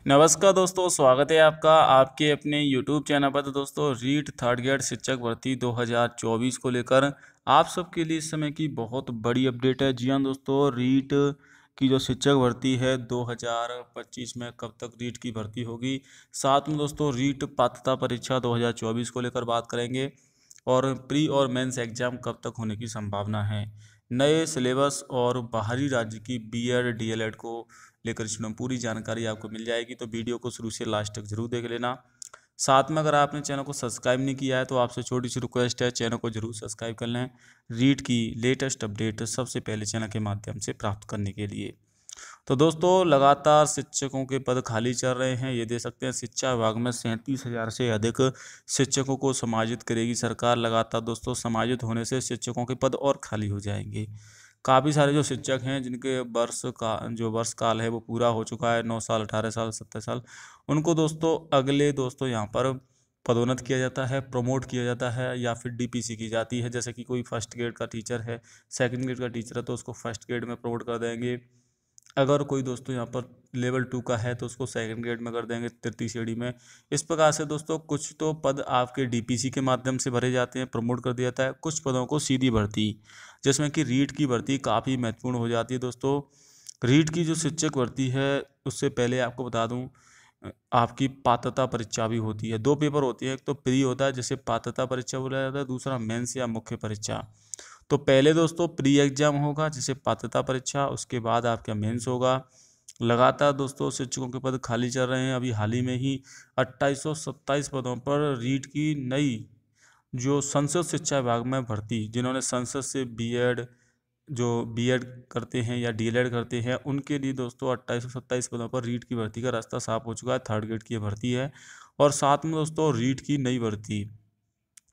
नमस्कार दोस्तों, स्वागत है आपका आपके अपने YouTube चैनल पर। तो दोस्तों, रीट थर्ड ग्रेड शिक्षक भर्ती 2024 को लेकर आप सबके लिए इस समय की बहुत बड़ी अपडेट है। जी हाँ दोस्तों, रीट की जो शिक्षक भर्ती है 2025 में कब तक रीट की भर्ती होगी। साथ में दोस्तों रीट पात्रता परीक्षा 2024 को लेकर बात करेंगे और प्री और मेंस एग्जाम कब तक होने की संभावना है। नए सिलेबस और बाहरी राज्य की बीएड डीएलएड को लेकर इसमें पूरी जानकारी आपको मिल जाएगी, तो वीडियो को शुरू से लास्ट तक जरूर देख लेना। साथ में अगर आपने चैनल को सब्सक्राइब नहीं किया है तो आपसे छोटी सी रिक्वेस्ट है, चैनल को जरूर सब्सक्राइब कर लें रीट की लेटेस्ट अपडेट सबसे पहले चैनल के माध्यम से प्राप्त करने के लिए। तो दोस्तों, लगातार शिक्षकों के पद खाली चल रहे हैं। ये देख सकते हैं शिक्षा विभाग में 37,000 से अधिक शिक्षकों को समायोजित करेगी सरकार। लगातार दोस्तों समायोजित होने से शिक्षकों के पद और खाली हो जाएंगे। काफ़ी सारे जो शिक्षक हैं जिनके वर्ष काल है वो पूरा हो चुका है, 9 साल, 18 साल, 17 साल, उनको दोस्तों अगले दोस्तों यहाँ पर पदोन्नत किया जाता है, प्रमोट किया जाता है या फिर डीपीसी की जाती है। जैसे कि कोई फर्स्ट ग्रेड का टीचर है, सेकंड ग्रेड का टीचर है तो उसको फर्स्ट ग्रेड में प्रमोट कर देंगे। अगर कोई दोस्तों यहाँ पर लेवल 2 का है तो उसको सेकंड ग्रेड में कर देंगे, तृतीय श्रेणी में। इस प्रकार से दोस्तों कुछ तो पद आपके डीपीसी के माध्यम से भरे जाते हैं, प्रमोट कर दिया जाता है। कुछ पदों को सीधी भर्ती, जिसमें कि रीट की भर्ती काफ़ी महत्वपूर्ण हो जाती है दोस्तों। रीट की जो शिक्षक भर्ती है उससे पहले आपको बता दूं, आपकी पात्रता परीक्षा भी होती है। दो पेपर होती है, एक तो प्री होता है जिसे पात्रता परीक्षा बोला जाता है, दूसरा मेंस या मुख्य परीक्षा। तो पहले दोस्तों प्री एग्जाम होगा जिसे पात्रता परीक्षा, उसके बाद आपका मेंस होगा। लगातार दोस्तों शिक्षकों के पद खाली चल रहे हैं। अभी हाल ही में ही 2827 पदों पर रीट की नई जो संस्कृत शिक्षा विभाग में भर्ती, जिन्होंने संस्कृत से बीएड, जो बीएड करते हैं या डीएलएड करते हैं, उनके लिए दोस्तों 2827 पदों पर रीट की भर्ती का रास्ता साफ हो चुका है। थर्ड ग्रेड की भर्ती है। और साथ में दोस्तों रीट की नई भर्ती,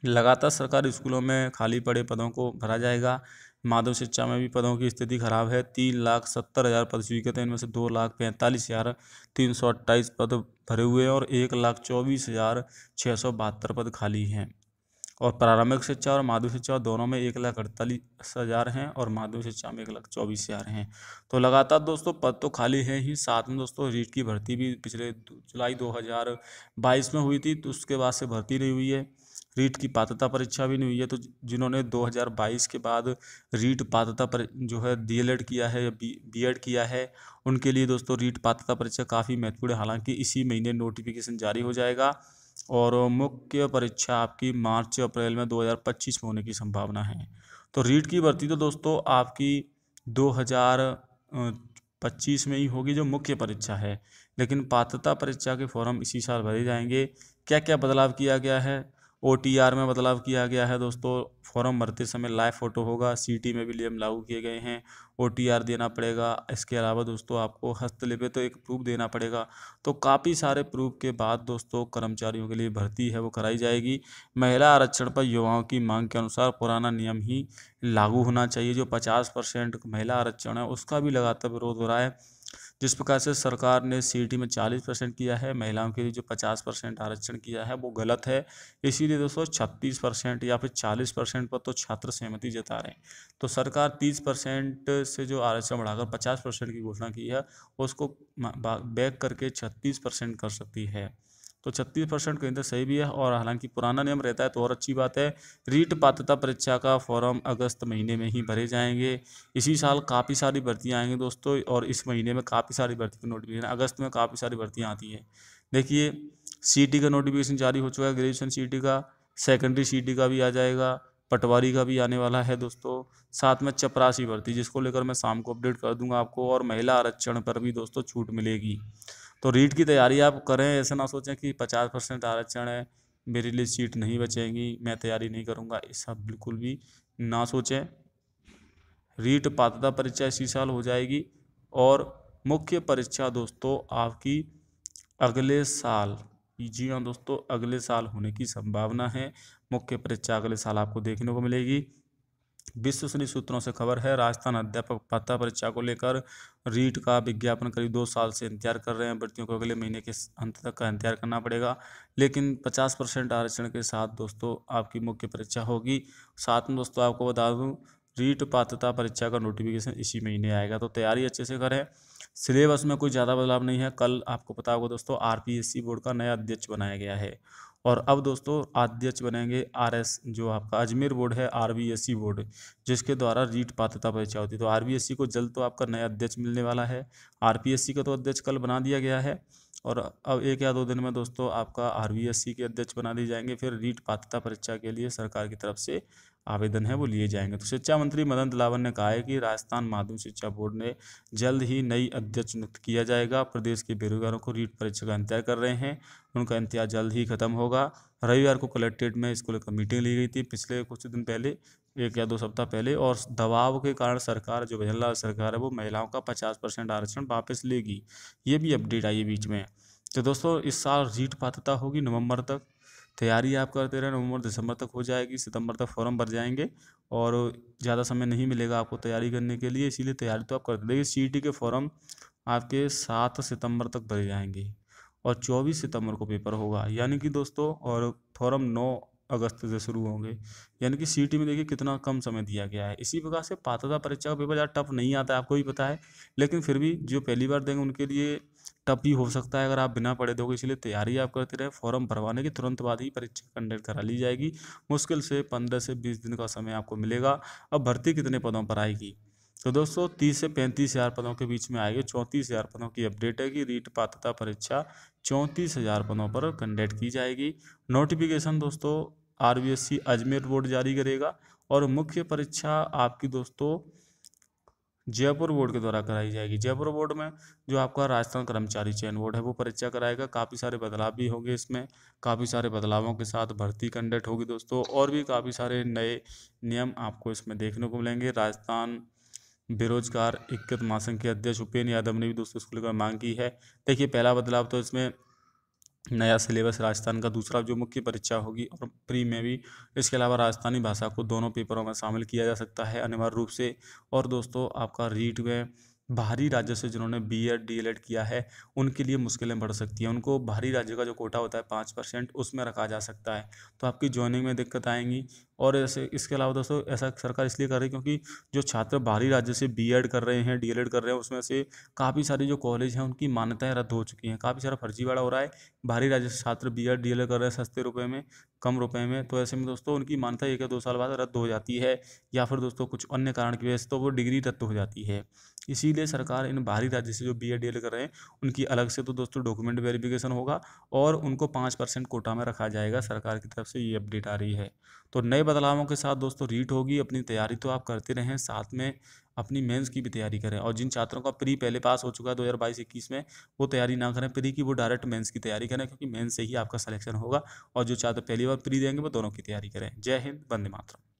लगातार सरकारी स्कूलों में खाली पड़े पदों को भरा जाएगा। माध्यमिक शिक्षा में भी पदों की स्थिति खराब है। 3,70,000 पद स्वीकृत हैं, इनमें से 2,45,328 पद भरे हुए हैं और 1,24,672 पद खाली हैं। और प्रारंभिक शिक्षा और माध्यमिक शिक्षा दोनों में 1,48,000 हैं और माध्यमिक शिक्षा में 1,24,000 हैं। तो लगातार दोस्तों पद तो खाली है ही। साथ में दोस्तों रीट की भर्ती भी पिछले जुलाई 2022 में हुई थी, तो उसके बाद से भर्ती नहीं हुई है। रीट की पात्रता परीक्षा भी नहीं हुई है। तो जिन्होंने 2022 के बाद रीट पात्रता पर जो है डीएलएड किया है या बीएड किया है, उनके लिए दोस्तों रीट पात्रता परीक्षा काफ़ी महत्वपूर्ण है। हालांकि इसी महीने नोटिफिकेशन जारी हो जाएगा और मुख्य परीक्षा आपकी मार्च अप्रैल में 2025 में होने की संभावना है। तो रीट की भर्ती तो दोस्तों आपकी 2025 में ही होगी जो मुख्य परीक्षा है, लेकिन पात्रता परीक्षा के फॉर्म इसी साल भरे जाएंगे। क्या क्या बदलाव किया गया है? ओटीआर में बदलाव किया गया है दोस्तों। फॉर्म भरते समय लाइव फोटो होगा। सीटी में भी नियम लागू किए गए हैं, ओटीआर देना पड़ेगा। इसके अलावा दोस्तों आपको हस्तलिपि तो एक प्रूफ देना पड़ेगा। तो काफ़ी सारे प्रूफ के बाद दोस्तों कर्मचारियों के लिए भर्ती है वो कराई जाएगी। महिला आरक्षण पर युवाओं की मांग के अनुसार पुराना नियम ही लागू होना चाहिए। जो 50% महिला आरक्षण है उसका भी लगातार विरोध हो रहा है। जिस प्रकार से सरकार ने सीईटी में 40% किया है, महिलाओं के लिए जो 50% आरक्षण किया है वो गलत है। इसीलिए दोस्तों 36% या फिर 40% पर तो छात्र सहमति जता रहे हैं। तो सरकार 30% से जो आरक्षण बढ़ाकर 50% की घोषणा की है, उसको बैक करके 36% कर सकती है। तो 36% कहीं तक सही भी है। और हालांकि पुराना नियम रहता है तो और अच्छी बात है। रीट पात्रता परीक्षा का फॉर्म अगस्त महीने में ही भरे जाएंगे। इसी साल काफ़ी सारी भर्तियाँ आएंगी दोस्तों, और इस महीने में काफ़ी सारी भर्ती की नोटिफिकेशन, अगस्त में काफ़ी सारी भर्तियाँ आती हैं। देखिए, सीटी का नोटिफिकेशन जारी हो चुका है, ग्रेजुएशन सीटी का, सेकेंडरी सीटी का भी आ जाएगा, पटवारी का भी आने वाला है दोस्तों। साथ में चपरासी भर्ती, जिसको लेकर मैं शाम को अपडेट कर दूंगा आपको, और महिला आरक्षण पर भी दोस्तों छूट मिलेगी। तो रीट की तैयारी आप करें, ऐसा ना सोचें कि 50% आरक्षण है, मेरे लिए सीट नहीं बचेंगी, मैं तैयारी नहीं करूंगा, ऐसा बिल्कुल भी ना सोचें। रीट पात्रता परीक्षा इसी साल हो जाएगी और मुख्य परीक्षा दोस्तों आपकी अगले साल, जी हाँ दोस्तों, अगले साल होने की संभावना है। मुख्य परीक्षा अगले साल आपको देखने को मिलेगी। विश्वसनीय सूत्रों से खबर है, राजस्थान अध्यापक पात्रता परीक्षा को लेकर रीट का विज्ञापन करीब 2 साल से इंतजार कर रहे हैं। भर्तियों को अगले महीने के अंत तक का इंतजार करना पड़ेगा, लेकिन 50% आरक्षण के साथ दोस्तों आपकी मुख्य परीक्षा होगी। साथ में दोस्तों आपको बता दूं, रीट पात्रता परीक्षा का नोटिफिकेशन इसी महीने आएगा। तो तैयारी अच्छे से करें। सिलेबस में कोई ज़्यादा बदलाव नहीं है। कल आपको पता होगा दोस्तों आरपीएससी बोर्ड का नया अध्यक्ष बनाया गया है और अब दोस्तों अध्यक्ष बनेंगे आरएस जो आपका अजमेर बोर्ड है आरबीएससी बोर्ड, जिसके द्वारा रीट पात्रता परीक्षा होती है। तो आरबीएससी को जल्द तो आपका नया अध्यक्ष मिलने वाला है। आरपीएससी का तो अध्यक्ष कल बना दिया गया है और अब 1 या 2 दिन में दोस्तों आपका आरबीएससी के अध्यक्ष बना दिए जाएंगे। फिर रीट पात्रता परीक्षा के लिए सरकार की तरफ से आवेदन है वो लिए जाएंगे। तो शिक्षा मंत्री मदन दिलावन ने कहा है कि राजस्थान माध्यमिक शिक्षा बोर्ड ने जल्द ही नई अध्यक्ष नियुक्त किया जाएगा। प्रदेश के बेरोजगारों को रीट परीक्षा का इंतजार कर रहे हैं, उनका इंतजार जल्द ही खत्म होगा। रविवार को कलेक्ट्रेट में इसको लेकर मीटिंग ली गई थी पिछले कुछ दिन पहले, 1 या 2 सप्ताह पहले, और दबाव के कारण सरकार जो भजनलाल सरकार है वो महिलाओं का 50% आरक्षण वापस लेगी। ये भी अपडेट आई है बीच में। तो दोस्तों इस साल रीट पात्रता होगी नवंबर तक। तैयारी आप करते रहे, नवंबर दिसंबर तक हो जाएगी, सितंबर तक फॉर्म भर जाएंगे और ज़्यादा समय नहीं मिलेगा आपको तैयारी करने के लिए, इसीलिए तैयारी तो आप करते रहिए। सीईटी के फॉर्म आपके 7 सितंबर तक भरे जाएंगे और 24 सितंबर को पेपर होगा, यानी कि दोस्तों, और फॉर्म 9 अगस्त से शुरू होंगे। यानी कि सीईटी में देखिए कितना कम समय दिया गया है। इसी प्रकार से पात्रता परीक्षा का पेपर ज़्यादा टफ नहीं आता है, आपको भी पता है, लेकिन फिर भी जो पहली बार देंगे उनके लिए टफ ही हो सकता है अगर आप बिना पढ़े दोगे। इसलिए तैयारी आप करते रहे। फॉर्म भरवाने के तुरंत बाद ही परीक्षा कंडक्ट करा ली जाएगी। मुश्किल से 15 से 20 दिन का समय आपको मिलेगा। अब भर्ती कितने पदों पर आएगी? तो दोस्तों 30 से 35 हज़ार पदों के बीच में आएगी। 34 हज़ार पदों की अपडेट है कि रीट पात्रता परीक्षा 34 हज़ार पदों पर कंडक्ट की जाएगी। नोटिफिकेशन दोस्तों आरबीएससी अजमेर बोर्ड जारी करेगा और मुख्य परीक्षा आपकी दोस्तों जयपुर बोर्ड के द्वारा कराई जाएगी। जयपुर बोर्ड में जो आपका राजस्थान कर्मचारी चयन बोर्ड है वो परीक्षा कराएगा। काफ़ी सारे बदलाव भी होंगे इसमें, काफ़ी सारे बदलावों के साथ भर्ती कंडक्ट होगी दोस्तों, और भी काफ़ी सारे नए नियम आपको इसमें देखने को मिलेंगे। राजस्थान बेरोजगार इक्कत महासंघ के अध्यक्ष उपेन्द्र यादव ने भी दोस्तों इसको लेकर मांग की है। देखिए पहला बदलाव तो इसमें नया सिलेबस राजस्थान का, दूसरा जो मुख्य परीक्षा होगी और प्री में भी इसके अलावा राजस्थानी भाषा को दोनों पेपरों में शामिल किया जा सकता है अनिवार्य रूप से। और दोस्तों आपका रीट में बाहरी राज्य से जिन्होंने बीएड डीएलएड किया है उनके लिए मुश्किलें बढ़ सकती हैं। उनको बाहरी राज्य का जो कोटा होता है 5% उसमें रखा जा सकता है, तो आपकी ज्वाइनिंग में दिक्कत आएंगी। और ऐसे इसके अलावा दोस्तों ऐसा सरकार इसलिए कर रही है क्योंकि जो छात्र बाहरी राज्य से बीएड कर रहे हैं डीएलएड कर रहे हैं उसमें से काफ़ी सारे जो कॉलेज हैं उनकी मान्यताएं रद्द हो चुकी हैं। काफ़ी सारा फर्जीवाड़ा हो रहा है। बाहरी राज्य से छात्र बीएड डीएलएड कर रहे हैं सस्ते रुपए में, कम रुपए में, तो ऐसे में दोस्तों उनकी मान्यता 1 या 2 साल बाद रद्द हो जाती है, या फिर दोस्तों कुछ अन्य कारण की वजह से तो वो डिग्री रद्द हो जाती है। इसीलिए सरकार इन बाहरी राज्य से जो बीएड डीएलएड कर रहे हैं उनकी अलग से तो दोस्तों डॉक्यूमेंट वेरिफिकेशन होगा और उनको 5% कोटा में रखा जाएगा। सरकार की तरफ से ये अपडेट आ रही है। तो नए बदलावों के साथ दोस्तों रीट होगी। अपनी तैयारी तो आप करते रहें, साथ में अपनी मेंस की भी तैयारी करें। और जिन छात्रों का प्री पहले पास हो चुका है 2022-21 में, वो तैयारी ना करें प्री की, वो डायरेक्ट मेंस की तैयारी करें क्योंकि मेंस से ही आपका सिलेक्शन होगा। और जो छात्र पहली बार प्री देंगे वो दोनों की तैयारी करें। जय हिंद, वंदे मातरम।